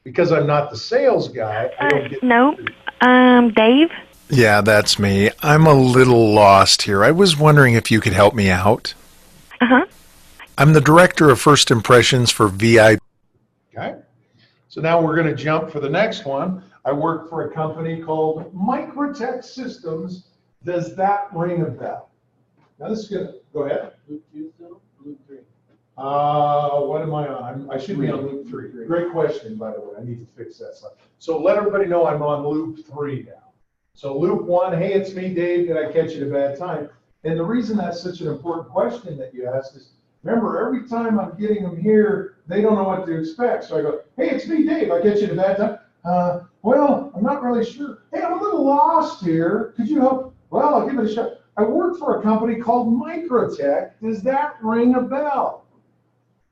Speaker 1: Because I'm not the sales guy. I don't get
Speaker 10: No. Dave?
Speaker 1: Yeah, that's me. I'm a little lost here. I was wondering if you could help me out.
Speaker 10: Uh-huh.
Speaker 1: I'm the director of first impressions for VI. Okay. So now we're going to jump for the next one. I work for a company called Microtech Systems. Does that ring a bell? Now this is going to, go ahead.
Speaker 4: Loop 2 still? Loop 3.
Speaker 1: What am I on? I should be on loop 3. Great question, by the way. I need to fix that stuff. So let everybody know I'm on loop 3 now. So loop 1, hey, it's me, Dave. Did I catch you at a bad time? And the reason that's such an important question that you asked is, remember, every time I'm getting them here, they don't know what to expect. So I go, hey, it's me, Dave. I catch you at a bad time? Well, I'm not really sure. Hey, I'm a little lost here. Could you help? Well, I'll give it a shot. I work for a company called Microtech. Does that ring a bell?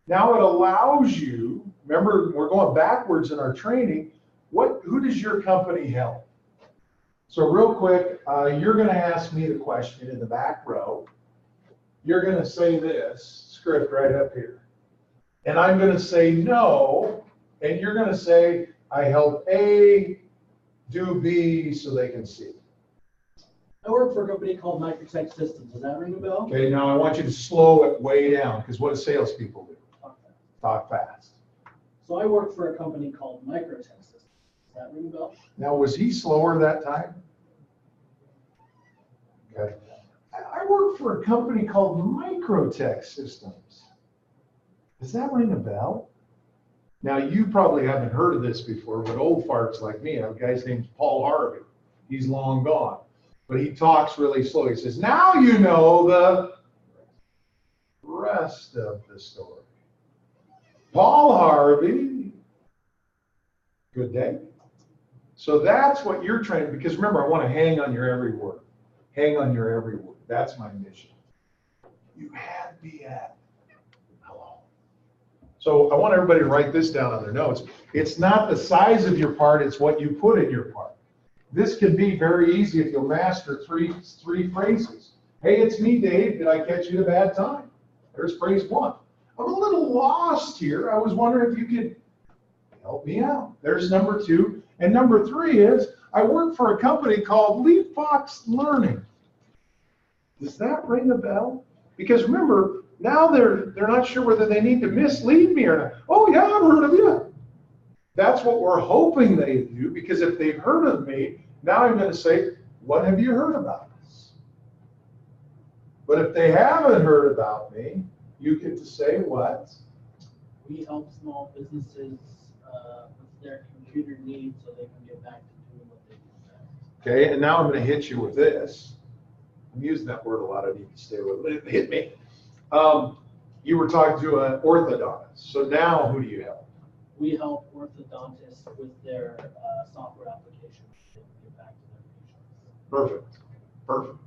Speaker 1: Now it allows you, remember, we're going backwards in our training. Who does your company help? So real quick, you're going to ask me the question in the back row. you're going to say this script right up here. And I'm going to say no, and you're going to say, I help A do B so they can C.
Speaker 4: I work for a company called Microtech Systems. Does that ring a bell?
Speaker 1: Okay, now I want you to slow it way down, because what do salespeople do? Talk fast.
Speaker 4: So I work for a company called Microtech Systems. Does that ring a bell?
Speaker 1: Now, was he slower that time? Okay. I work for a company called Microtech Systems. Does that ring a bell? Now, you probably haven't heard of this before, but old farts like me, a guy's name's Paul Harvey. He's long gone. But he talks really slow. He says, now you know the rest of the story. Paul Harvey, good day. So that's what you're training, because remember, I want to hang on your every word. Hang on your every word. That's my mission. You had me at hello. So I want everybody to write this down on their notes. It's not the size of your part, it's what you put in your part. This can be very easy if you'll master three phrases. Hey, it's me, Dave. Did I catch you at a bad time? There's phrase one. I'm a little lost here. I was wondering if you could help me out. There's number two. And number three is, I work for a company called Leapfox Learning. Does that ring a bell? Because remember, now they're not sure whether they need to mislead me or not. Oh yeah, I've heard of you. That's what we're hoping they do, because if they've heard of me, now I'm going to say, what have you heard about us? But if they haven't heard about me, you get to say what?
Speaker 4: We help small businesses with their computer needs so they can get back to doing what they do best.
Speaker 1: Okay, and now I'm going to hit you with this. I'm using that word a lot. I need to stay with it. Hit me. You were talking to an orthodontist. So now who do you help?
Speaker 4: We help orthodontists with their software applications so they can get back to their patients.
Speaker 1: Perfect. Perfect.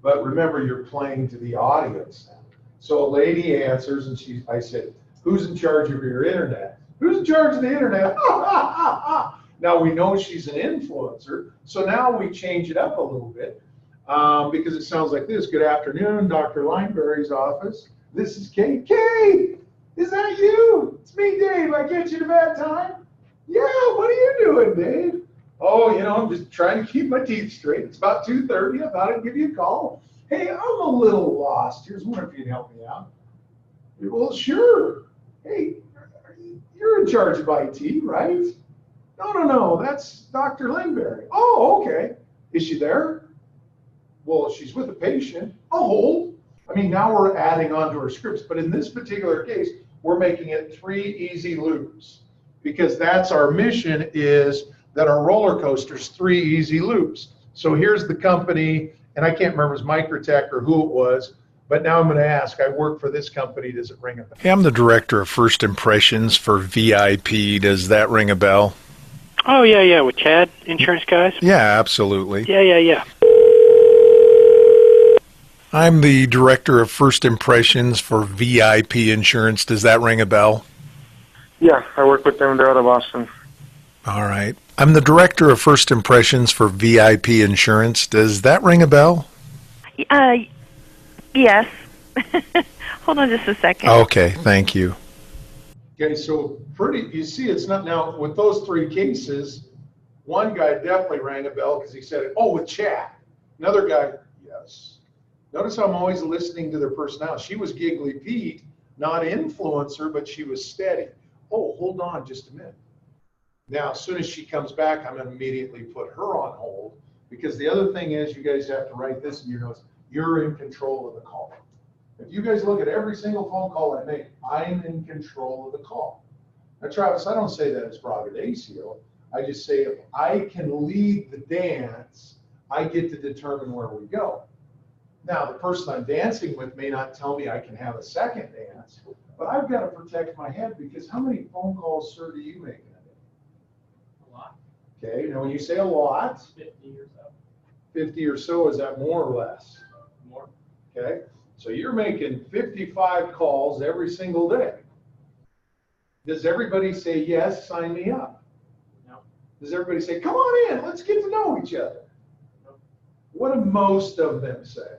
Speaker 1: But remember, you're playing to the audience now. So a lady answers, and I said, who's in charge of your internet? Who's in charge of the internet? Now we know she's an influencer, so now we change it up a little bit because it sounds like this. Good afternoon, Dr. Lineberry's office. This is Kate. Kate, is that you? It's me, Dave. I catch you at a bad time? Yeah, what are you doing, Dave? Oh, I'm just trying to keep my teeth straight. It's about 2:30. I thought I'd give you a call. Hey, I'm a little lost. Here's one if you can help me out. Well, sure. Hey, you're in charge of IT, right? No. That's Dr. Lineberry. Oh, okay. Is she there? Well, she's with a patient. I'll hold. I mean, now we're adding on to our scripts, but in this particular case, we're making it 3 easy loops, because that's our mission, is that our roller coaster's 3 easy loops. So here's the company, and I can't remember if it was Microtech or who it was, but now I'm going to ask, I work for this company, does it ring a bell?
Speaker 12: Hey, I'm the director of First Impressions for VIP. Does that ring a bell?
Speaker 9: Oh, yeah, with Chad, insurance guys?
Speaker 12: Yeah, absolutely.
Speaker 9: Yeah.
Speaker 12: I'm the director of First Impressions for VIP Insurance. Does that ring a bell?
Speaker 11: Yeah, I work with them. They're out of Boston.
Speaker 12: All right. I'm the director of First Impressions for VIP Insurance. Does that ring a bell?
Speaker 10: Yes. Hold on just a second.
Speaker 12: Okay, thank you.
Speaker 1: Okay, so you see, it's not now with those 3 cases. One guy definitely rang a bell because he said it. Oh, with Chad. Another guy, yes. Notice how I'm always listening to their personality. She was Giggly Pete, not influencer, but she was steady. Oh, hold on just a minute. Now, as soon as she comes back, I'm going to immediately put her on hold, because the other thing is, you guys have to write this in your notes. You're in control of the call. If you guys look at every single phone call I make, I'm in control of the call. Now, Travis, I don't say that as braggadocio. I just say if I can lead the dance, I get to determine where we go. Now, the person I'm dancing with may not tell me I can have a second dance, but I've got to protect my head, because how many phone calls, sir, do you make in a day?
Speaker 2: A lot.
Speaker 1: Okay, now when you say a lot,
Speaker 2: 50 or so.
Speaker 1: 50 or so, is that more or less?
Speaker 2: More.
Speaker 1: Okay, so you're making 55 calls every single day. Does everybody say, yes, sign me up?
Speaker 2: No.
Speaker 1: Does everybody say, come on in, let's get to know each other?
Speaker 2: No.
Speaker 1: What do most of them say?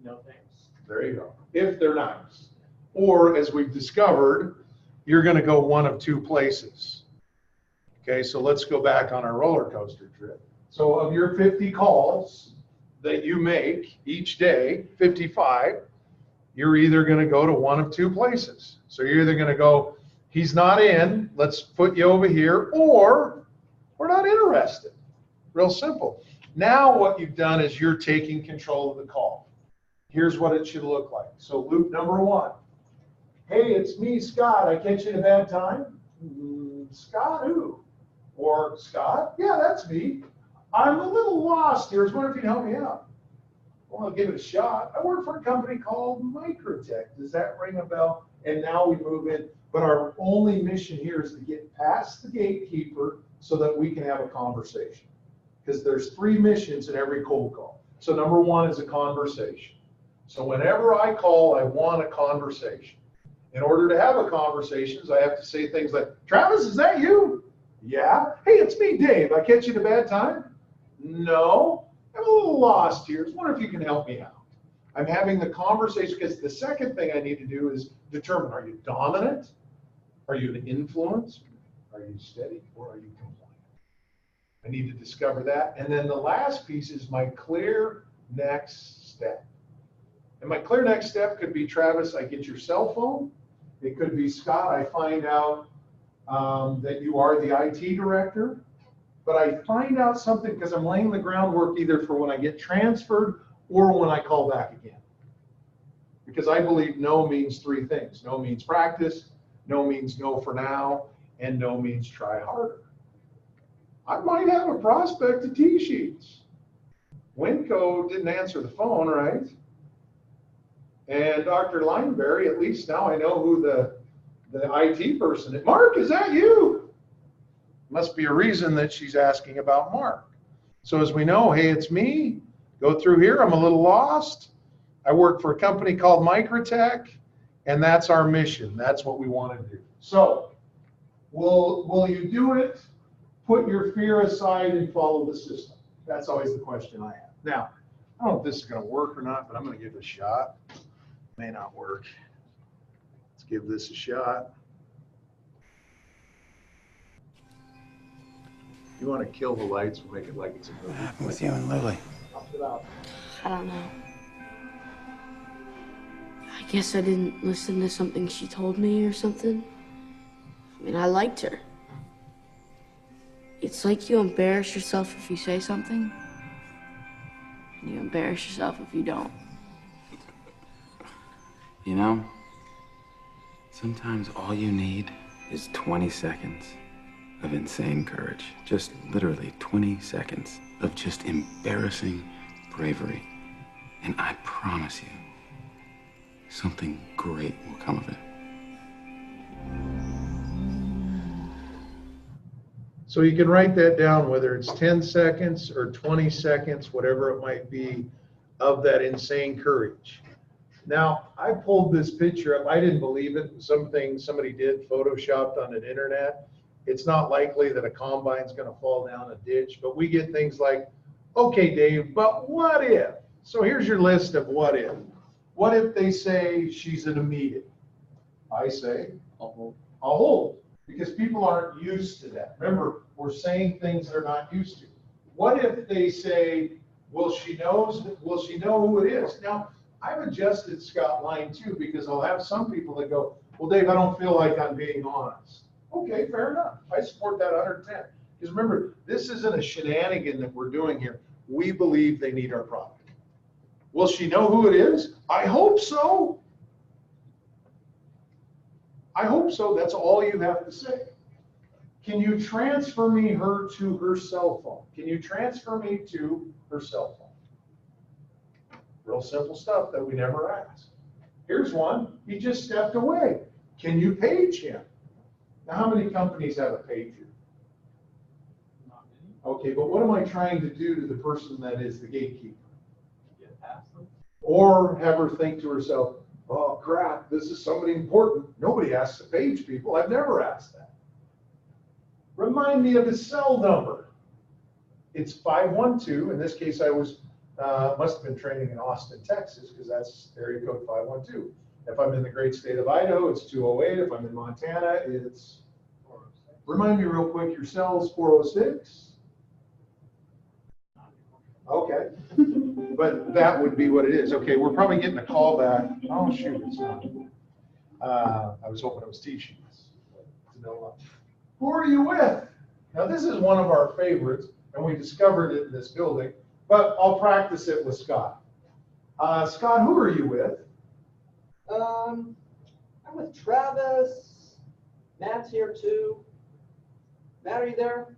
Speaker 2: No thanks.
Speaker 1: There you go. If they're nice. Or as we've discovered, you're going to go one of two places. Okay, so let's go back on our roller coaster trip. So of your 50 calls that you make each day, 55, you're either going to go to one of two places. So you're either going to go, he's not in, let's put you over here, or we're not interested. Real simple. Now what you've done is you're taking control of the call. Here's what it should look like. So loop number 1. Hey, it's me, Scott. I catch you in a bad time? Scott who? Or Scott? Yeah, that's me. I'm a little lost here. I was wondering if you can help me out. Well, I'll give it a shot. I work for a company called Microtech. Does that ring a bell? And now we move in. But our only mission here is to get past the gatekeeper so that we can have a conversation. Because there's 3 missions in every cold call. So number 1 is a conversation. So whenever I call, I want a conversation. In order to have a conversation, I have to say things like, Travis, is that you? Yeah. Hey, it's me, Dave. I catch you at a bad time? No. I'm a little lost here. I was wondering if you can help me out. I'm having the conversation because the second thing I need to do is determine, are you dominant? Are you an influence? Are you steady? Or are you compliant? I need to discover that. And then the last piece is my clear next step. And my clear next step could be, Travis, I get your cell phone. It could be, Scott, I find out that you are the IT director. But I find out something because I'm laying the groundwork either for when I get transferred or when I call back again. Because I believe no means 3 things. No means practice, no means no for now, and no means try harder. I might have a prospect of T-sheets. Winco didn't answer the phone, right? And Dr. Lineberry, at least now I know who the IT person is. Mark, is that you? Must be a reason that she's asking about Mark. So as we know, hey, it's me. Go through here. I'm a little lost. I work for a company called Microtech, and that's our mission. That's what we want to do. So will you do it? Put your fear aside and follow the system. That's always the question I have. Now, I don't know if this is going to work or not, but I'm going to give it a shot. May not work. Let's give this a shot. You want to kill the lights, we'll make it like it's a movie.
Speaker 13: What happened with you and Lily?
Speaker 10: I don't know.
Speaker 14: I guess I didn't listen to something she told me or something. I mean, I liked her. It's like you embarrass yourself if you say something, and you embarrass yourself if you don't.
Speaker 13: You know, sometimes all you need is 20 seconds of insane courage. Just literally 20 seconds of just embarrassing bravery. And I promise you, something great will come of it.
Speaker 1: So you can write that down, whether it's 10 seconds or 20 seconds, whatever it might be, of that insane courage. Now, I pulled this picture up. I didn't believe it. Something somebody did, photoshopped on the internet. It's not likely that a combine's going to fall down a ditch, but we get things like, okay, Dave, but what if? So here's your list of what if. What if they say she's in a meeting? I say, I'll hold, because people aren't used to that. Remember, we're saying things they're not used to. What if they say, will she know who it is? Now, I've adjusted Scott line too, because I'll have some people that go, well, Dave, I don't feel like I'm being honest. Okay, fair enough. I support that 110. Because remember, this isn't a shenanigan that we're doing here. We believe they need our product. Will she know who it is? I hope so. I hope so. That's all you have to say. Can you transfer me her to her cell phone? Can you transfer me to her cell phone? Real simple stuff that we never ask. Here's one. He just stepped away. Can you page him? Now, how many companies have a pager?
Speaker 2: Not many.
Speaker 1: Okay, but what am I trying to do to the person that is the gatekeeper?
Speaker 2: Get past them.
Speaker 1: Or have her think to herself, oh crap, this is somebody important. Nobody asks to page people. I've never asked that. Remind me of his cell number. It's 512. In this case, I was Must have been training in Austin, Texas, because that's area code 512. If I'm in the great state of Idaho, it's 208. If I'm in Montana, it's, remind me real quick, your cell's 406? Okay. But that would be what it is. Okay, we're probably getting a call back. Oh, shoot, it's not. I was hoping it was T-Sheets. Who are you with? Now, this is one of our favorites, and we discovered it in this building, but I'll practice it with Scott. Scott, who are you with?
Speaker 3: I'm with Travis. Matt's here too. Matt, are you there?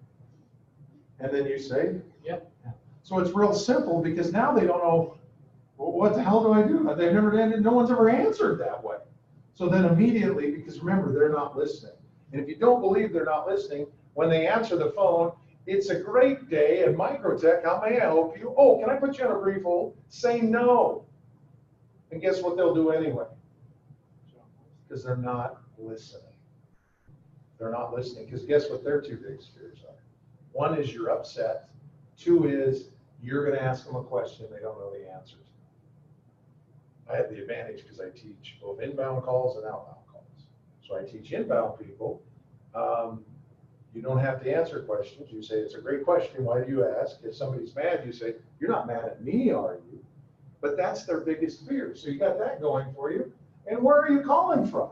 Speaker 1: And then you say?
Speaker 2: Yep.
Speaker 1: So it's real simple because now they don't know, well, what the hell do I do? They've never done, no one's ever answered that way. So then immediately, because remember, they're not listening. And if you don't believe they're not listening, when they answer the phone, it's a great day at Microtech. How may I help you? Oh, can I put you on a brief hold? Say no. And guess what they'll do anyway? Because they're not listening. They're not listening because guess what their two biggest fears are? One is you're upset. Two is you're going to ask them a question they don't know the answer to. I have the advantage because I teach both inbound calls and outbound calls. So I teach inbound people. You don't have to answer questions. You say, it's a great question. Why do you ask? If somebody's mad, you say, you're not mad at me, are you? But that's their biggest fear. So you got that going for you. And where are you calling from?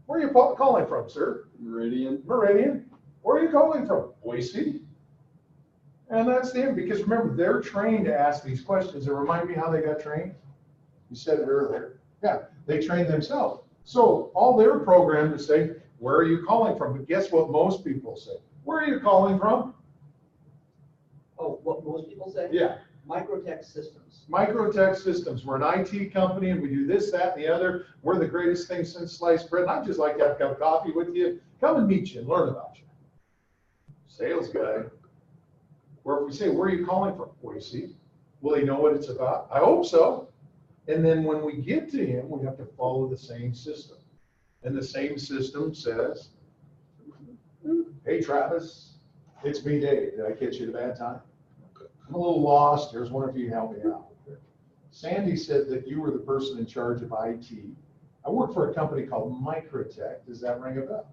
Speaker 1: Where are you calling from, sir?
Speaker 5: Meridian.
Speaker 1: Meridian. Where are you calling from? Boise. And that's the end, because remember, they're trained to ask these questions. And remind me how they got trained? You said it earlier. Yeah, they trained themselves. So all they're programmed to say, where are you calling from? But guess what most people say? Where are you calling from?
Speaker 3: Oh, what most people say?
Speaker 1: Yeah.
Speaker 3: Microtech Systems.
Speaker 1: Microtech Systems. We're an IT company and we do this, that, and the other. We're the greatest thing since sliced bread. And I'd just like to have a cup of coffee with you. Come and meet you and learn about you. Sales guy. Or if we say, where are you calling from? Boise. Will he know what it's about? I hope so. And then when we get to him, we have to follow the same system. And the same system says, hey, Travis, it's me, Dave. Did I catch you at a bad time? I'm a little lost. Here's one of you can help me out. Sandy said that you were the person in charge of IT. I work for a company called Microtech. Does that ring a bell?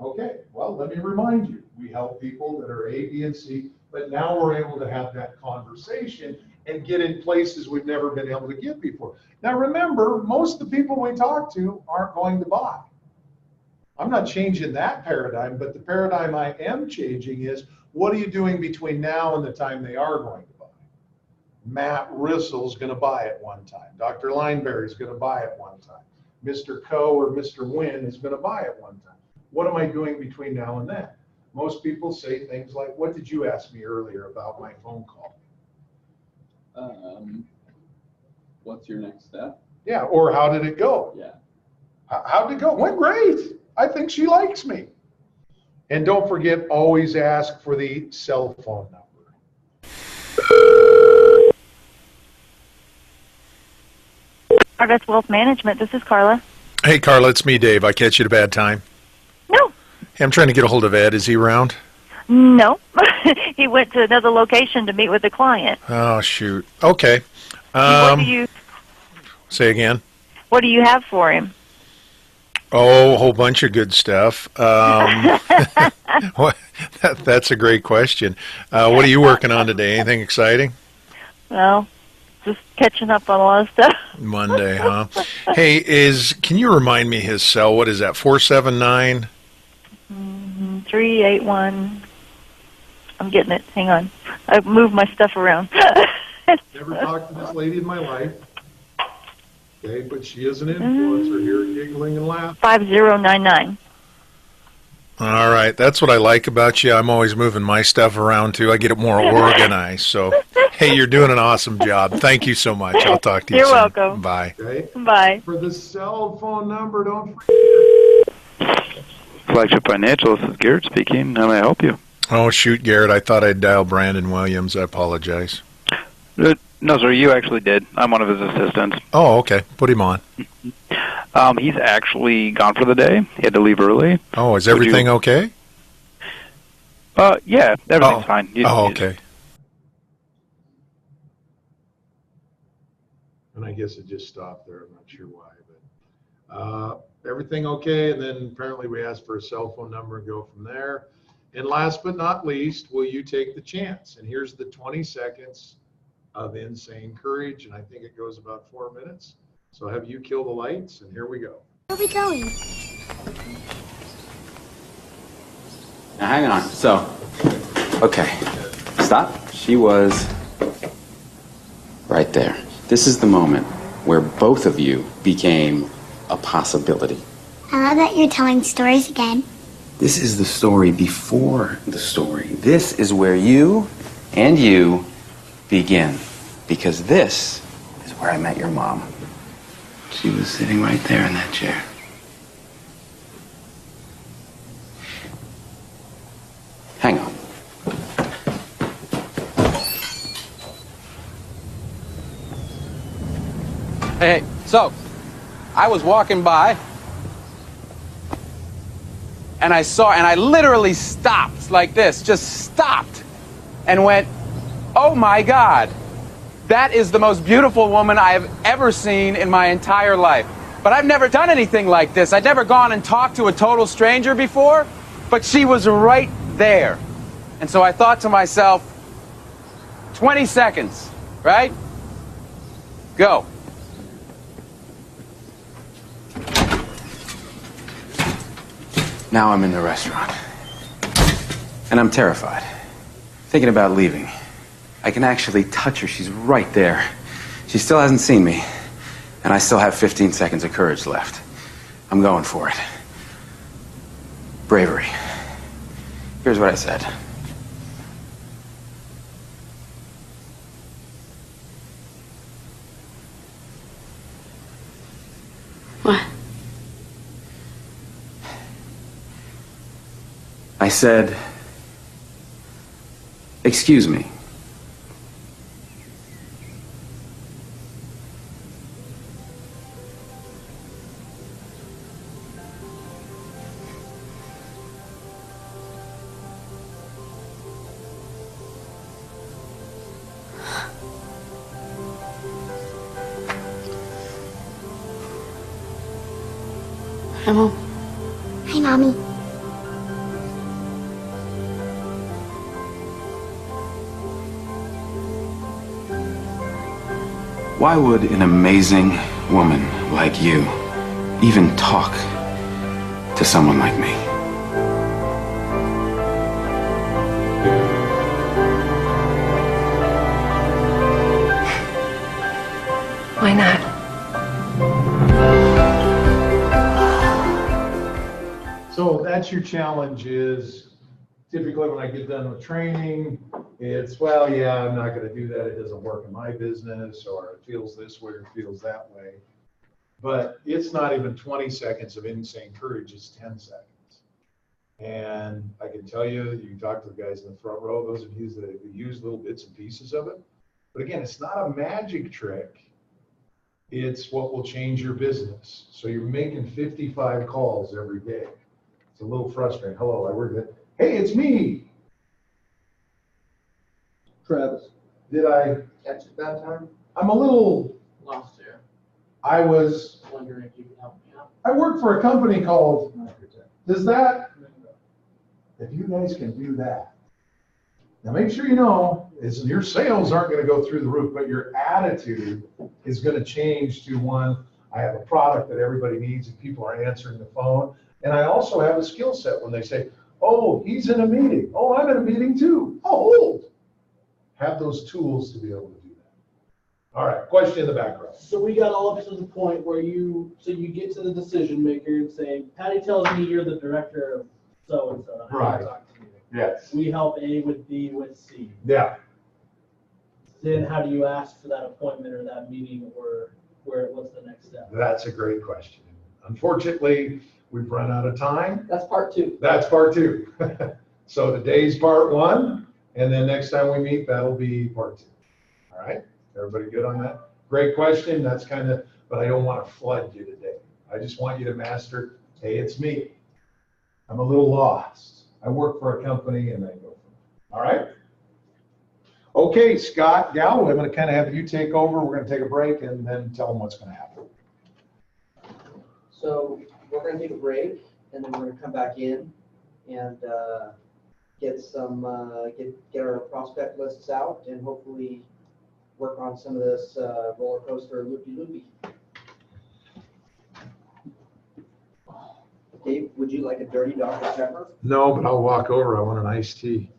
Speaker 1: Okay, well, let me remind you. We help people that are A, B, and C, but now we're able to have that conversation and get in places we've never been able to get before. Now remember, most of the people we talk to aren't going to buy. I'm not changing that paradigm, but the paradigm I am changing is, what are you doing between now and the time they are going to buy? Matt Rissel's going to buy at one time. Dr. Lineberry's going to buy at one time. Mr. Coe or Mr. Wynn is going to buy at one time. What am I doing between now and then? Most people say things like, what did you ask me earlier about my phone call?
Speaker 5: What's your next step?
Speaker 1: Yeah, or how did it go?
Speaker 5: Yeah.
Speaker 1: How did it go? Went great. I think she likes me. And don't forget, always ask for the cell phone number.
Speaker 10: Harvest Wealth Management, this is Carla.
Speaker 12: Hey, Carla, it's me, Dave. I catch you at a bad time?
Speaker 10: No.
Speaker 12: Hey, I'm trying to get a hold of Ed. Is he around?
Speaker 10: No. He went to another location to meet with a client.
Speaker 12: Oh, shoot. Okay.
Speaker 10: What do you
Speaker 12: Say again?
Speaker 10: What do you have for him?
Speaker 12: Oh, a whole bunch of good stuff. That's a great question. What are you working on today? Anything exciting?
Speaker 10: Well, just catching up on a lot of stuff.
Speaker 12: Monday, huh? Hey, can you remind me his cell? What is that, 479?
Speaker 10: 381. I'm getting it. Hang on. I've moved my stuff around.
Speaker 1: Never talked to this lady in my life. Okay, but she is an influencer here, giggling and laughing.
Speaker 10: 5099.
Speaker 12: All right, that's what I like about you. I'm always moving my stuff around, too. I get it more organized. So, hey, you're doing an awesome job. Thank you so much. I'll talk to you
Speaker 10: You're
Speaker 12: soon.
Speaker 10: welcome.
Speaker 12: Bye.
Speaker 1: Okay?
Speaker 10: Bye.
Speaker 1: For the cell phone number, don't forget.
Speaker 15: Flagship Financial, this is Garrett speaking. How may I help you?
Speaker 12: Oh, shoot, Garrett. I thought I'd dial Brandon Williams. I apologize.
Speaker 15: No, sir, you actually did. I'm one of his assistants.
Speaker 12: Oh, okay. Put him on.
Speaker 15: He's actually gone for the day. He had to leave early.
Speaker 12: Oh, is everything okay?
Speaker 15: Yeah, everything's fine.
Speaker 12: Okay.
Speaker 1: And I guess it just stopped there. I'm not sure why, but everything okay? And then apparently we asked for a cell phone number and go from there. And last but not least, will you take the chance? And here's the 20 seconds of insane courage. And I think it goes about 4 minutes. So have you kill the lights, and here we go.
Speaker 16: Where are we going?
Speaker 13: Now hang on. So, okay. Stop. She was right there. This is the moment where both of you became a possibility.
Speaker 16: I love that you're telling stories again.
Speaker 13: This is the story before the story. This is where you and you begin. Because this is where I met your mom. She was sitting right there in that chair. Hang on.
Speaker 17: Hey, so I was walking by and I literally stopped like this, just stopped and went, oh my God, that is the most beautiful woman I have ever seen in my entire life. But I've never done anything like this. I'd never gone and talked to a total stranger before, but she was right there. And so I thought to myself, 20 seconds, right? Go.
Speaker 13: Now I'm in the restaurant. And I'm terrified. Thinking about leaving. I can actually touch her. She's right there. She still hasn't seen me. And I still have 15 seconds of courage left. I'm going for it. Bravery. Here's what I said.
Speaker 14: What?
Speaker 13: I said, excuse me.
Speaker 14: Hi, Mom.
Speaker 16: Hi, Mommy.
Speaker 13: Why would an amazing woman like you even talk to someone like me?
Speaker 10: Why not?
Speaker 1: So that's your challenge is typically when I get done with training, it's, well, yeah, I'm not going to do that. It doesn't work in my business, or it feels this way or it feels that way. But it's not even 20 seconds of insane courage, it's 10 seconds. And I can tell you, you can talk to the guys in the front row, those of you that use little bits and pieces of it. But again, it's not a magic trick. It's what will change your business. So you're making 55 calls every day. It's a little frustrating. Hello, I work at, hey, it's me.
Speaker 3: Travis.
Speaker 1: Did I
Speaker 3: Catch it that time?
Speaker 1: I'm a little
Speaker 4: Lost here.
Speaker 1: I was
Speaker 4: Wondering if you could help me out.
Speaker 1: I work for a company called, does that, if you guys can do that, now make sure you know is your sales aren't going to go through the roof, but your attitude is going to change to one, I have a product that everybody needs and people are answering the phone. And I also have a skill set when they say, oh, he's in a meeting. Oh, I'm in a meeting too. Oh, hold. Have those tools to be able to do that. All right, question in the background.
Speaker 4: So we got all up to the point where you get to the decision maker and say, Patty tells me you're the director of so-and-so.
Speaker 1: Right. Yes.
Speaker 4: We help A with B with C.
Speaker 1: Yeah.
Speaker 4: Then how do you ask for that appointment or that meeting, or what's the next step?
Speaker 1: That's a great question. Unfortunately, we've run out of time.
Speaker 3: That's part two.
Speaker 1: That's part two. So today's part one, and then next time we meet, that'll be part two. All right? Everybody good on that? Great question. That's kind of, but I don't want to flood you today. I just want you to master, hey, it's me. I'm a little lost. I work for a company and I go from there. All right? Okay, Scott Galloway, I'm going to kind of have you take over. We're going to take a break and then tell them what's going to happen.
Speaker 3: So we're going to take a break, and then we're going to come back in and get our prospect lists out, and hopefully work on some of this roller coaster loopy-loopy. Dave, would you like a dirty Dr. Pepper?
Speaker 1: No, but I'll walk over. I want an iced tea.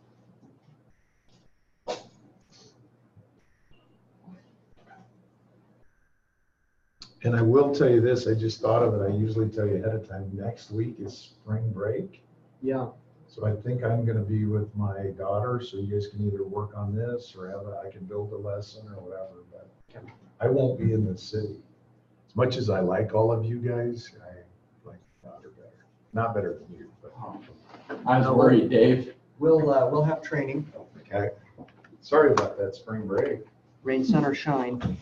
Speaker 1: And I will tell you this, I just thought of it. I usually tell you ahead of time, next week is spring break.
Speaker 3: Yeah.
Speaker 1: So I think I'm going to be with my daughter, so you guys can either work on this or I can build a lesson or whatever, but I won't be in the city. As much as I like all of you guys, I like my daughter better. Not better than you, but.
Speaker 5: I was worried, Dave.
Speaker 3: We'll have training.
Speaker 1: Okay. Sorry about that spring break.
Speaker 3: Rain, sun, or shine.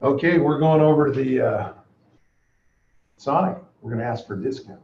Speaker 1: Okay, we're going over to the Sonic. We're going to ask for a discount.